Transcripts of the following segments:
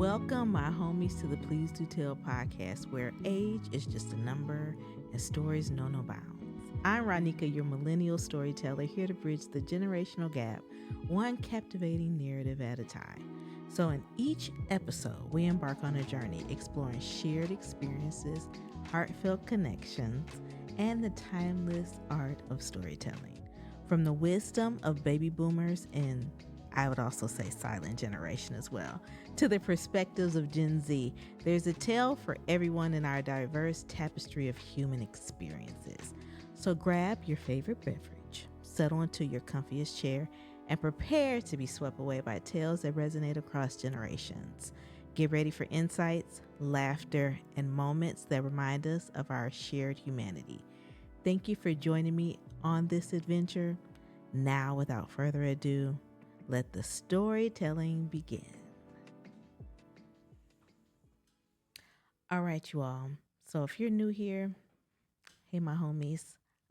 Welcome, my homies, to the Please Do Tell podcast, where age is just a number and stories know no bounds. I'm Ronnika, your millennial storyteller, here to bridge the generational gap, one captivating narrative at a time. So, in each episode, we embark on a journey exploring shared experiences, heartfelt connections, and the timeless art of storytelling. From the wisdom of baby boomers and I would also say silent generation as well, to the perspectives of Gen Z, there's a tale for everyone in our diverse tapestry of human experiences. So grab your favorite beverage, settle into your comfiest chair, and prepare to be swept away by tales that resonate across generations. Get ready for insights, laughter, and moments that remind us of our shared humanity. Thank you for joining me on this adventure. Now, without further ado, let the storytelling begin. All right, you all. So if you're new here, hey, my homies,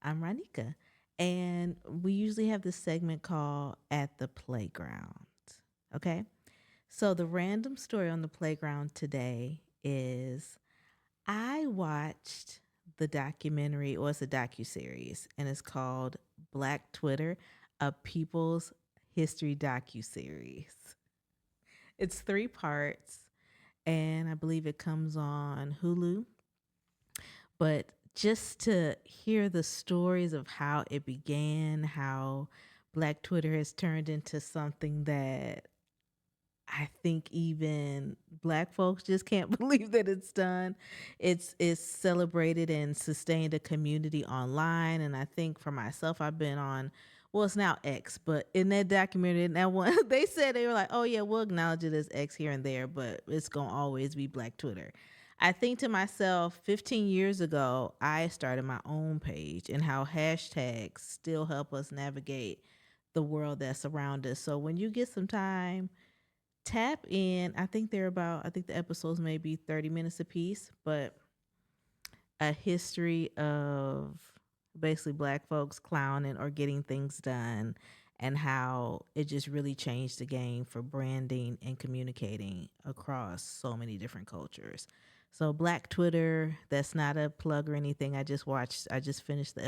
I'm Ronnika. And we usually have this segment called At the Playground. Okay? So the random story on the playground today is I watched the documentary, or it's a docuseries, and it's called Black Twitter, a People's History docuseries. It's 3 parts, and I believe it comes on Hulu. But just to hear the stories of how it began, how Black Twitter has turned into something that I think even Black folks just can't believe that it's done. It's celebrated and sustained a community online, and I think for myself, I've been on. Well, it's now X, but in that documentary, in that one, they said they were like, "Oh yeah, we'll acknowledge it as X here and there, but it's gonna always be Black Twitter." I think to myself, 15 years ago, I started my own page, and how hashtags still help us navigate the world that's around us. So when you get some time, tap in. I think the episodes may be 30 minutes apiece, but a history of basically Black folks clowning or getting things done, and how it just really changed the game for branding and communicating across so many different cultures. So Black Twitter, that's not a plug or anything. I just finished the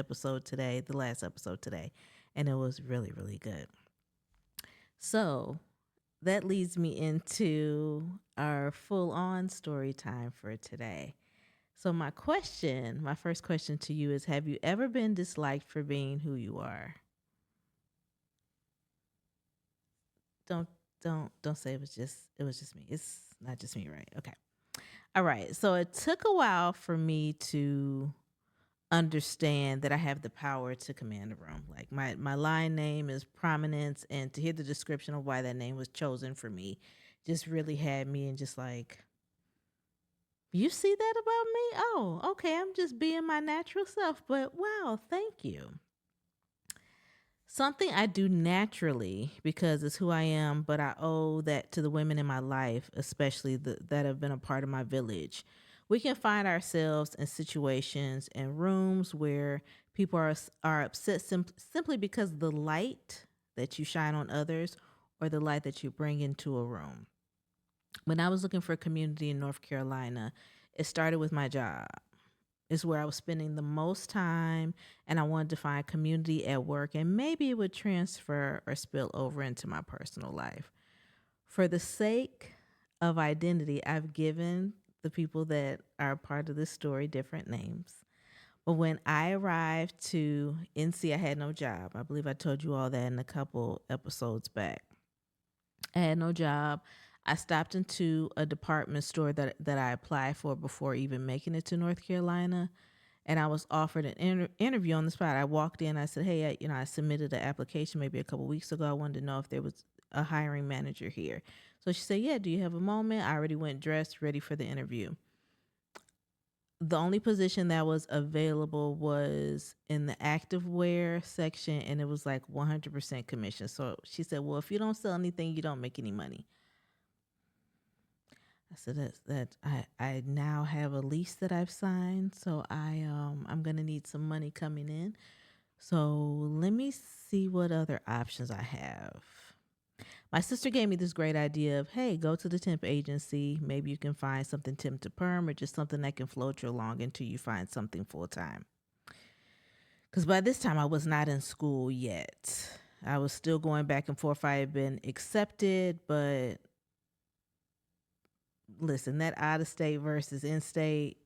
last episode today, and it was really, really good. So that leads me into our full on story time for today. So, my first question to you is, have you ever been disliked for being who you are? Don't don't say it was just me. It's not just me, right? Okay. All right. So it took a while for me to understand that I have the power to command a room. Like my line name is prominence, and to hear the description of why that name was chosen for me just really had me and just like, you see that about me? Oh, okay, I'm just being my natural self. But wow, thank you. Something I do naturally because it's who I am, but I owe that to the women in my life, especially that have been a part of my village. We can find ourselves in situations and rooms where people are upset simply because of the light that you shine on others or the light that you bring into a room. When I was looking for a community in North Carolina, it started with my job. It's where I was spending the most time, and I wanted to find community at work, and maybe it would transfer or spill over into my personal life. For the sake of identity, I've given the people that are part of this story different names. But when I arrived to NC, I had no job. I believe I told you all that in a couple episodes back. I had no job. I stopped into a department store that I applied for before even making it to North Carolina, and I was offered an interview on the spot. I walked in. I said, "Hey, I submitted an application maybe a couple weeks ago. I wanted to know if there was a hiring manager here." So she said, "Yeah, do you have a moment?" I already went dressed, ready for the interview. The only position that was available was in the active wear section, and it was like 100% commission. So she said, "Well, if you don't sell anything, you don't make any money." I said I now have a lease that I've signed, so I'm gonna need some money coming in. So let me see what other options I have. My sister gave me this great idea of, hey, go to the temp agency. Maybe you can find something temp to perm or just something that can float you along until you find something full time. Because by this time, I was not in school yet. I was still going back and forth. I had been accepted, but listen, that out of state versus in state,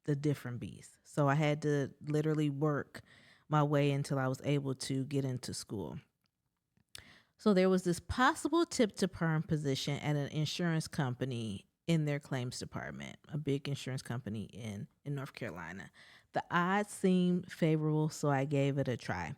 the different beast. So I had to literally work my way until I was able to get into school. So there was this possible tip to perm position at an insurance company in their claims department, a big insurance company in North Carolina. The odds seemed favorable, so I gave it a try.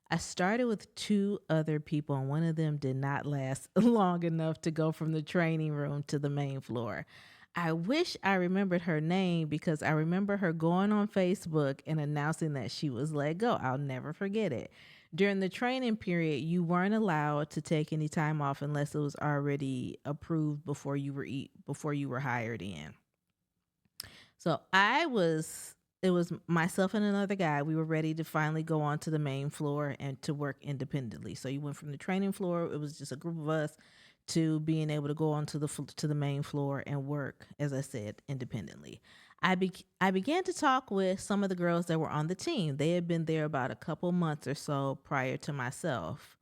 I started with two other people, and one of them did not last long enough to go from the training room to the main floor. I wish I remembered her name because I remember her going on Facebook and announcing that she was let go. I'll never forget it. During the training period, you weren't allowed to take any time off unless it was already approved before you were hired in. So it was myself and another guy. We were ready to finally go on to the main floor and to work independently. So you went from the training floor, it was just a group of us, to being able to go on to the main floor and work, as I said, independently. I began to talk with some of the girls that were on the team. They had been there about a couple months or so prior to myself.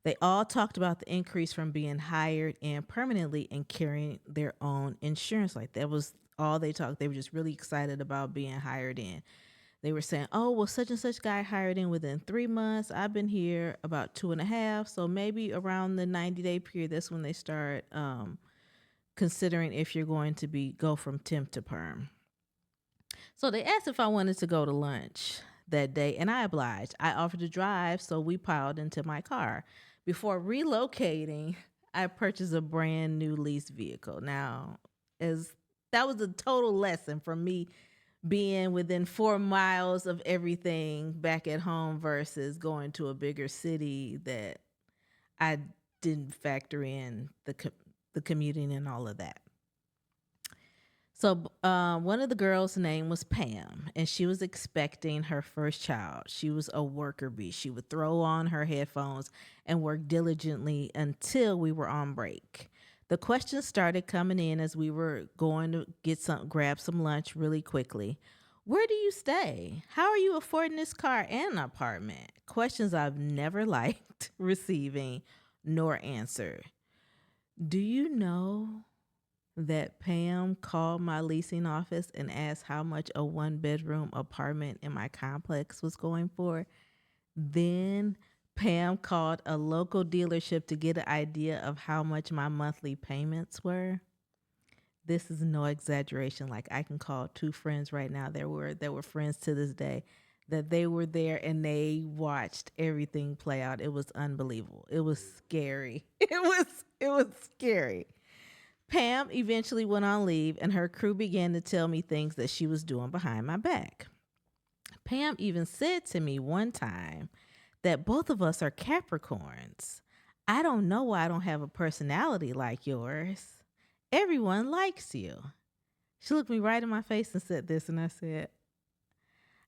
They all talked about the increase from being hired in permanently and carrying their own insurance. Like that was all they talked. They were just really excited about being hired in. They were saying, oh, well, such and such guy hired in within 3 months. I've been here about 2.5. So maybe around the 90-day period, that's when they start considering if you're going to go from temp to perm. So they asked if I wanted to go to lunch that day, and I obliged. I offered to drive, so we piled into my car. Before relocating, I purchased a brand new leased vehicle. Now, as that was a total lesson from me being within 4 miles of everything back at home versus going to a bigger city that I didn't factor in the commuting and all of that. So one of the girls' name was Pam, and she was expecting her first child. She was a worker bee. She would throw on her headphones and work diligently until we were on break. The questions started coming in as we were going to grab some lunch really quickly. Where do you stay? How are you affording this car and an apartment? Questions I've never liked receiving nor answered. Do you know that Pam called my leasing office and asked how much a 1-bedroom apartment in my complex was going for? Then Pam called a local dealership to get an idea of how much my monthly payments were. This is no exaggeration. Like I can call two friends right now that were friends to this day, that they were there and they watched everything play out. It was unbelievable. It was scary. It was scary. Pam eventually went on leave, and her crew began to tell me things that she was doing behind my back. Pam even said to me one time that both of us are Capricorns. I don't know why I don't have a personality like yours. Everyone likes you. She looked me right in my face and said this, and I said,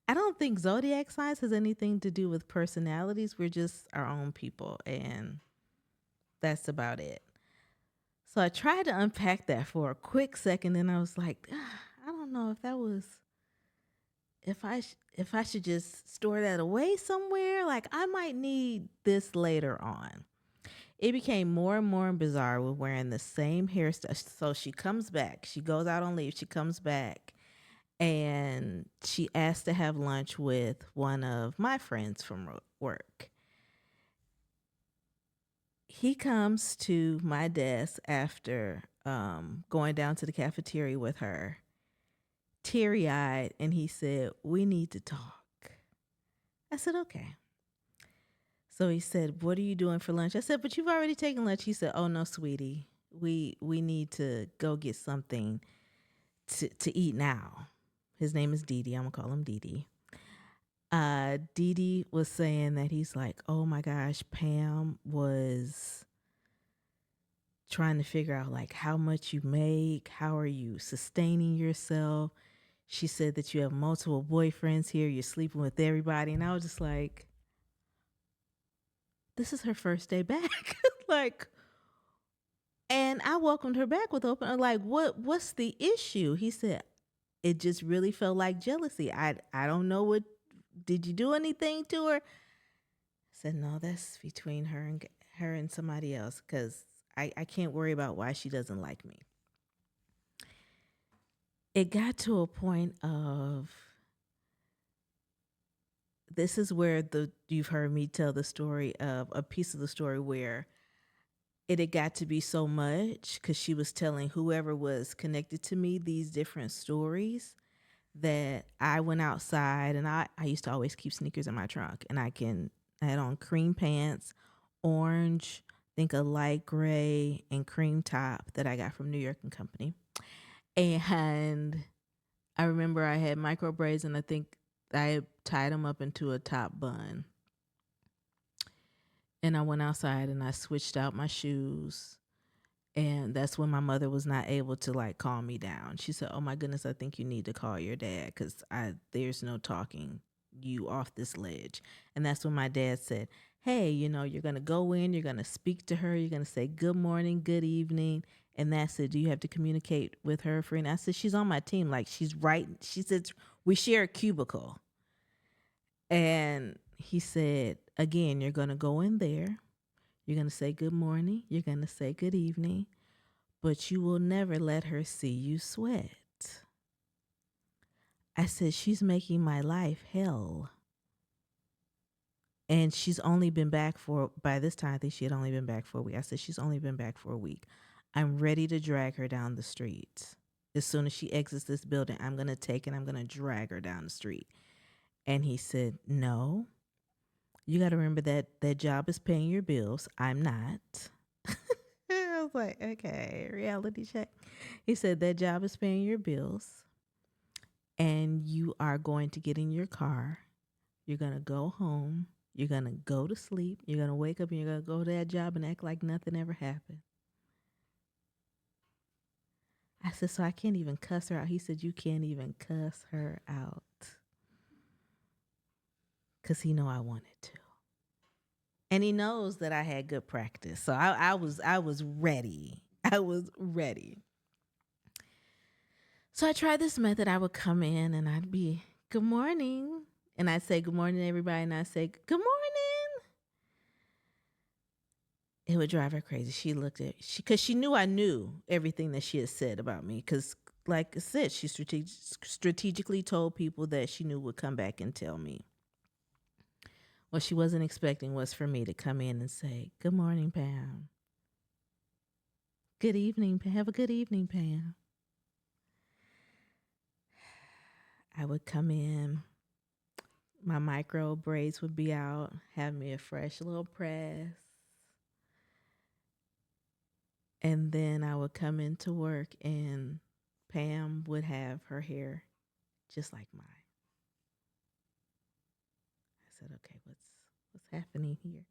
I don't think zodiac signs has anything to do with personalities. We're just our own people, and that's about it. So I tried to unpack that for a quick second, and I was like, I don't know if that was, if I should just store that away somewhere. Like I might need this later on. It became more and more bizarre with wearing the same hairstyle. So she comes back. She goes out on leave. She comes back, and she asked to have lunch with one of my friends from work. He comes to my desk after going down to the cafeteria with her, teary-eyed, and he said, we need to talk. I said, okay. So he said, what are you doing for lunch? I said, but you've already taken lunch. He said, oh, no, sweetie. We need to go get something to eat now. His name is Didi. I'm going to call him Didi. Didi was saying that he's like, oh my gosh, Pam was trying to figure out like how much you make, how are you sustaining yourself. She said that you have multiple boyfriends here, you're sleeping with everybody. And I was just like, this is her first day back. Like, And I welcomed her back with open, like, what's the issue? He said, it just really felt like jealousy. I don't know what, did you do anything to her? I said, no, that's between her and somebody else, because I can't worry about why she doesn't like me. It got to a point of, this is where you've heard me tell the story of a piece of the story where it had got to be so much, because she was telling whoever was connected to me these different stories, that I went outside, and I used to always keep sneakers in my trunk, and I had on cream pants, orange, I think a light gray and cream top that I got from New York and Company. And I remember I had micro braids, and I think I had tied them up into a top bun. And I went outside and I switched out my shoes. And that's when my mother was not able to like calm me down. She said, "Oh my goodness, I think you need to call your dad, because there's no talking you off this ledge." And that's when my dad said, "Hey, you're gonna go in, you're gonna speak to her, you're gonna say good morning, good evening, and that's it. Do you have to communicate with her, friend?" I said, "She's on my team. Like, she's right." She said, "We share a cubicle." And he said, "Again, you're gonna go in there. You're gonna say good morning. You're gonna say good evening." But you will never let her see you sweat. I said, "She's making my life hell." And she's only been back by this time, I think she had only been back for a week. I said, "She's only been back for a week. I'm ready to drag her down the street. As soon as she exits this building, I'm going to take and I'm going to drag her down the street." And he said, "No, you got to remember that job is paying your bills. I'm not." I was like, okay, reality check. He said, "That job is paying your bills, and you are going to get in your car. You're going to go home. You're going to go to sleep. You're going to wake up and you're going to go to that job and act like nothing ever happened." I said, "So I can't even cuss her out?" He said, "You can't even cuss her out." Because he know I wanted to. And he knows that I had good practice. So I was ready. I was ready. So I tried this method. I would come in and I'd be, "Good morning." And I'd say, "Good morning, everybody." And I'd say, "Good morning." It would drive her crazy. She looked at, because she knew I knew everything that she had said about me. Because, like I said, she strategically told people that she knew would come back and tell me. What she wasn't expecting was for me to come in and say, "Good morning, Pam. Good evening, Pam. Have a good evening, Pam." I would come in, my micro braids would be out, have me a fresh little press. And then I would come into work and Pam would have her hair just like mine. I said, "Okay, what's happening here?"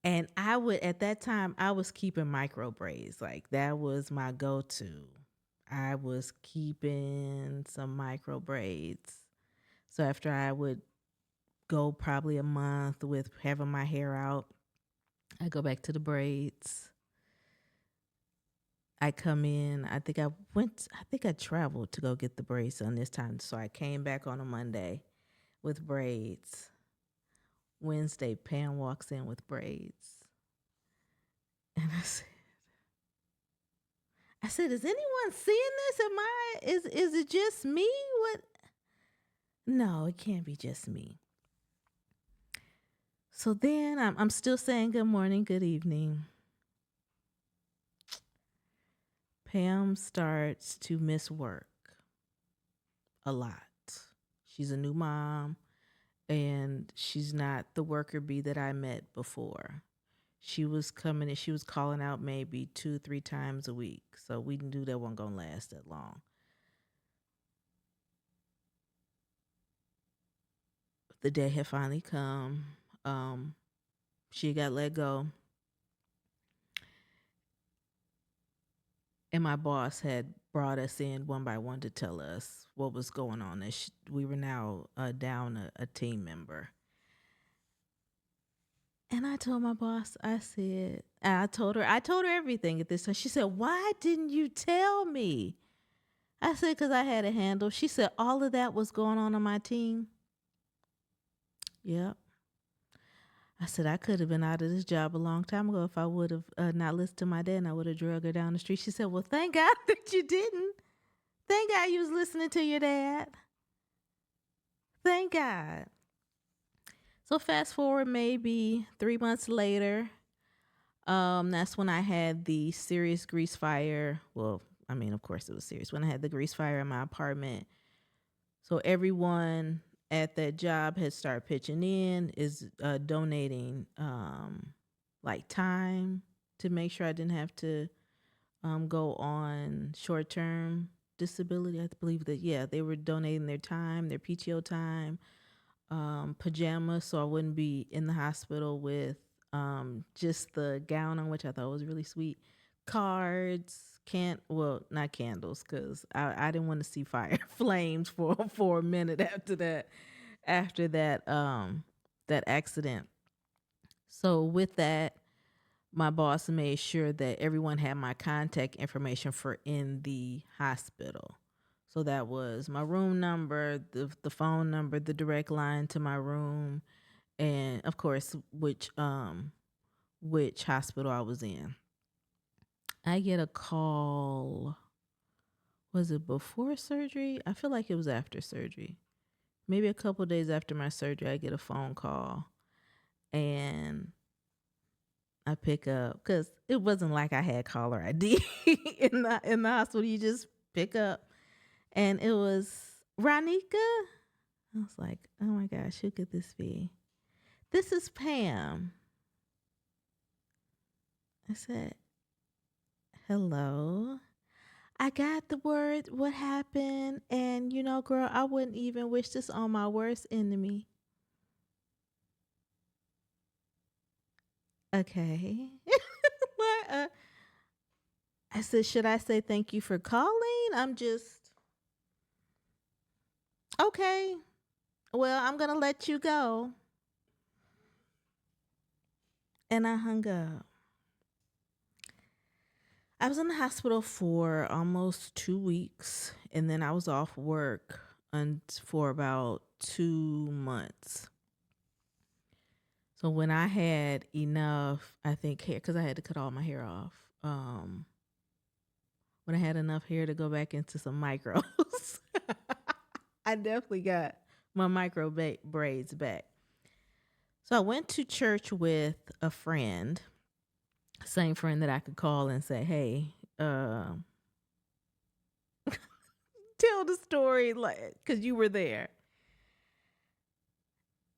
And I would, at that time, I was keeping micro braids. Like, that was my go-to. I was keeping some micro braids. So after I would go probably a month with having my hair out, I go back to the braids. I come in. I think I traveled to go get the braids done this time. So I came back on a Monday with braids. Wednesday, Pam walks in with braids. And I said, "Is anyone seeing this? Is it just me? What?" No, it can't be just me. So then I'm still saying good morning, good evening. Pam starts to miss work a lot. She's a new mom, and she's not the worker bee that I met before. She was coming and she was calling out maybe 2-3 times a week. So we knew that wasn't going to last that long. The day had finally come. She got let go. And my boss had brought us in one by one to tell us what was going on. We were now down a team member. And And I told my boss, I told her everything at this time. She said, "Why didn't you tell me?" I said, "Because I had a handle." She said, "All of that was going on my team." Yep. I said, "I could have been out of this job a long time ago if I would have not listened to my dad and I would have drug her down the street." She said, "Well, thank God that you didn't. Thank God you was listening to your dad. Thank God." So fast forward maybe 3 months later, that's when I had the serious grease fire. Well, I mean, of course it was serious when I had the grease fire in my apartment. So everyone at that job had started pitching in, is donating like time to make sure I didn't have to go on short term disability. I believe that, yeah, they were donating their time, their PTO time, pajamas, so I wouldn't be in the hospital with just the gown on, which I thought was really sweet. Cards, not candles, because I didn't want to see fire flames for a minute after that accident. So with that, my boss made sure that everyone had my contact information for in the hospital. So that was my room number, the phone number, the direct line to my room, and of course which hospital I was in. I get a call. Was it before surgery? I feel like it was after surgery. Maybe a couple days after my surgery, I get a phone call, and I pick up because it wasn't like I had caller ID in the hospital. You just pick up, and it was Ronnika. I was like, "Oh my gosh, who could this be?" "This is Pam." I said, "Hello. I got the word what happened, and girl, I wouldn't even wish this on my worst enemy." Okay. What? I said, "Should I say thank you for calling? I'm just okay. Well, I'm gonna let you go." And I hung up. I was in the hospital for almost 2 weeks, and then I was off work for about 2 months. So when I had enough, I think, hair, because I had to cut all my hair off. When I had enough hair to go back into some micros, I definitely got my micro braids back. So I went to church with a friend, same friend that I could call and say, "Hey, tell the story, like, because you were there."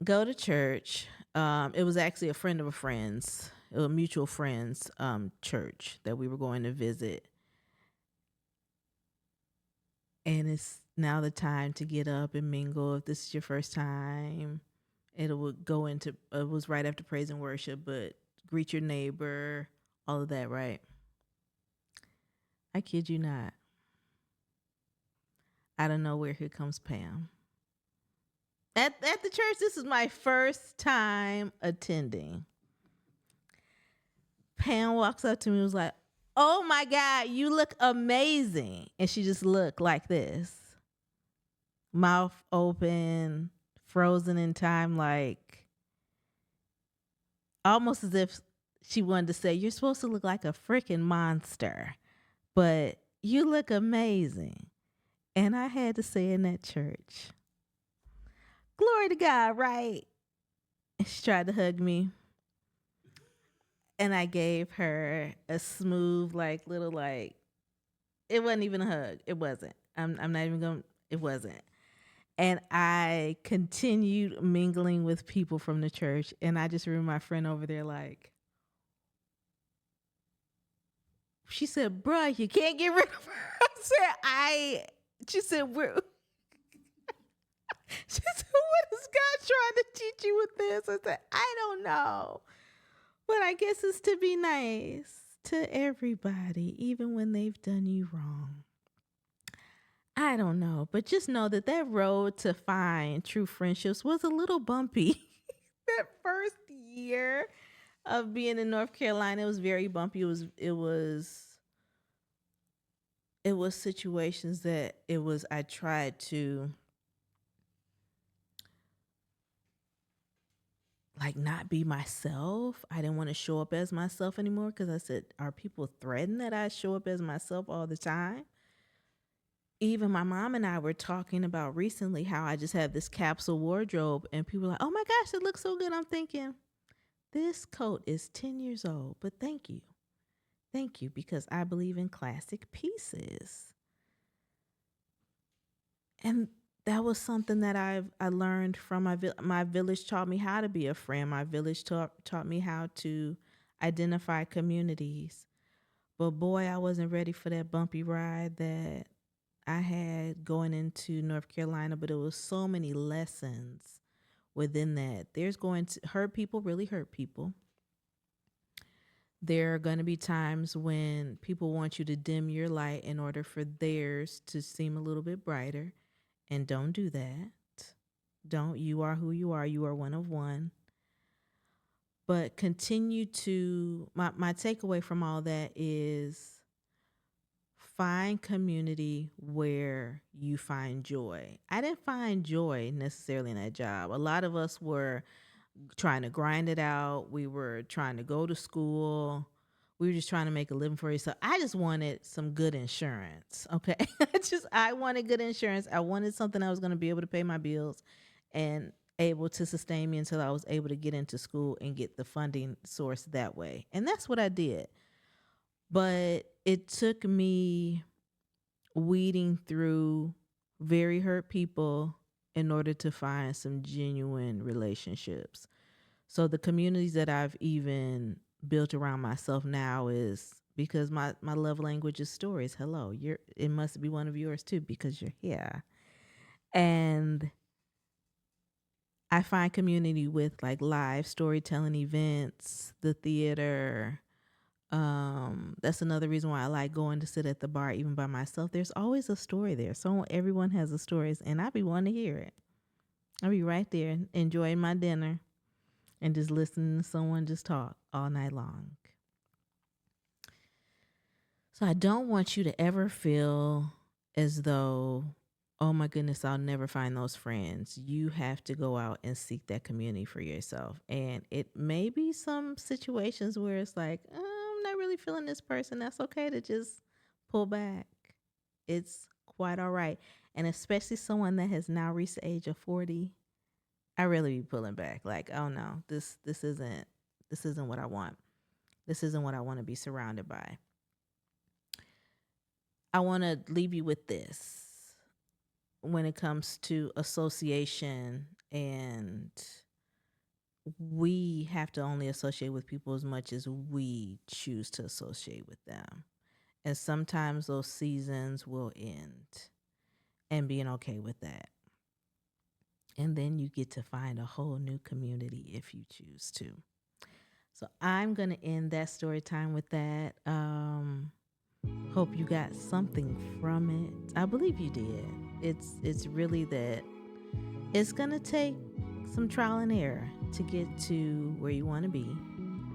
Go to church. It was actually a friend of a friend's, a mutual friend's church that we were going to visit. And it's now the time to get up and mingle. If this is your first time, it would go into, it was right after praise and worship, but greet your neighbor, all of that, right? I kid you not. Out of nowhere, here comes Pam. At the church, this is my first time attending. Pam walks up to me and was like, "Oh my God, you look amazing." And she just looked like this, mouth open, frozen in time, like almost as if she wanted to say, "You're supposed to look like a freaking monster, but you look amazing." And I had to say in that church, "Glory to God," right? And she tried to hug me. And I gave her a smooth, like, little, like, it wasn't even a hug. It wasn't. I'm not even going, it wasn't. And I continued mingling with people from the church. And I just remember my friend over there, like, she said, "Bruh, you can't get rid of her." She said, "We're," she said, "What is God trying to teach you with this?" I said, "I don't know. But I guess it's to be nice to everybody, even when they've done you wrong." I don't know, but just know that road to find true friendships was a little bumpy that first year. of being in North Carolina. It was very bumpy. It was situations that it was I tried to like not be myself. I didn't want to show up as myself anymore because I said, are people threatened that I show up as myself all the time? Even my mom and I were talking about recently how I just have this capsule wardrobe and people are like, oh my gosh, it looks so good. I'm thinking, this coat is 10 years old, but thank you. Thank you, because I believe in classic pieces. And that was something that I learned from my village taught me how to be a friend. My village taught me how to identify communities. But boy, I wasn't ready for that bumpy ride that I had going into North Carolina, but it was so many lessons within that. There's going to hurt people, really hurt people. There are going to be times when people want you to dim your light in order for theirs to seem a little bit brighter. And don't do that. Don't. You are who you are. You are one of one. But continue to, my takeaway from all that is find community where you find joy. I didn't find joy necessarily in that job. A lot of us were trying to grind it out. We were trying to go to school. We were just trying to make a living for yourself. I just wanted some good insurance. Okay. I wanted good insurance. I wanted something I was going to be able to pay my bills and able to sustain me until I was able to get into school and get the funding source that way. And that's what I did. But it took me weeding through very hurt people in order to find some genuine relationships. So the communities that I've even built around myself now is because my love language is stories. Hello, it must be one of yours too because you're here. And I find community with like live storytelling events, the theater. That's another reason why I like going to sit at the bar even by myself. There's always a story there. So everyone has a story and I be wanting to hear it. I'll be right there enjoying my dinner and just listening to someone just talk all night long. So I don't want you to ever feel as though, oh my goodness, I'll never find those friends. You have to go out and seek that community for yourself. And it may be some situations where it's like, I'm not really feeling this person. That's okay to just pull back. It's quite all right. And especially someone that has now reached the age of 40, I really be pulling back. Like, oh no, this isn't what I want. This isn't what I want to be surrounded by. I want to leave you with this when it comes to association, and we have to only associate with people as much as we choose to associate with them. And sometimes those seasons will end, and being okay with that. And then you get to find a whole new community if you choose to. So I'm going to end that story time with that. Hope you got something from it. I believe you did. It's really that it's going to take some trial and error to get to where you want to be.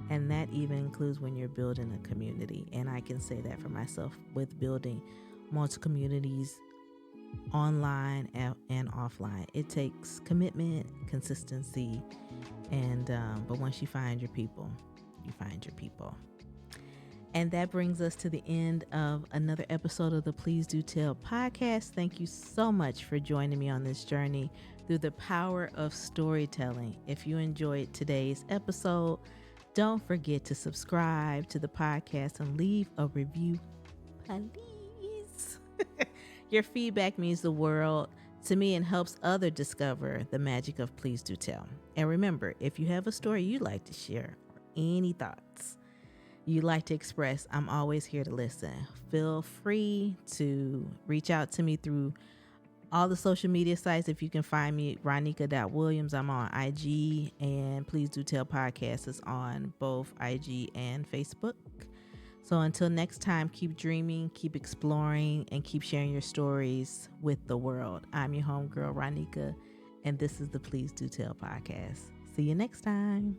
And that even includes when you're building a community. And I can say that for myself with building multiple communities online and offline. It takes commitment, consistency, and but once you find your people, you find your people. And that brings us to the end of another episode of the Please Do Tell podcast. Thank you so much for joining me on this journey through the power of storytelling. If you enjoyed today's episode, don't forget to subscribe to the podcast and leave a review, please. Your feedback means the world to me and helps others discover the magic of Please Do Tell. And remember, if you have a story you'd like to share or any thoughts you'd like to express, I'm always here to listen. Feel free to reach out to me through all the social media sites. If you can find me, Ronnika.Williams. I'm on IG, and Please Do Tell Podcast is on both IG and Facebook. So until next time, keep dreaming, keep exploring, and keep sharing your stories with the world. I'm your homegirl, Ronnika, and this is the Please Do Tell podcast. See you next time.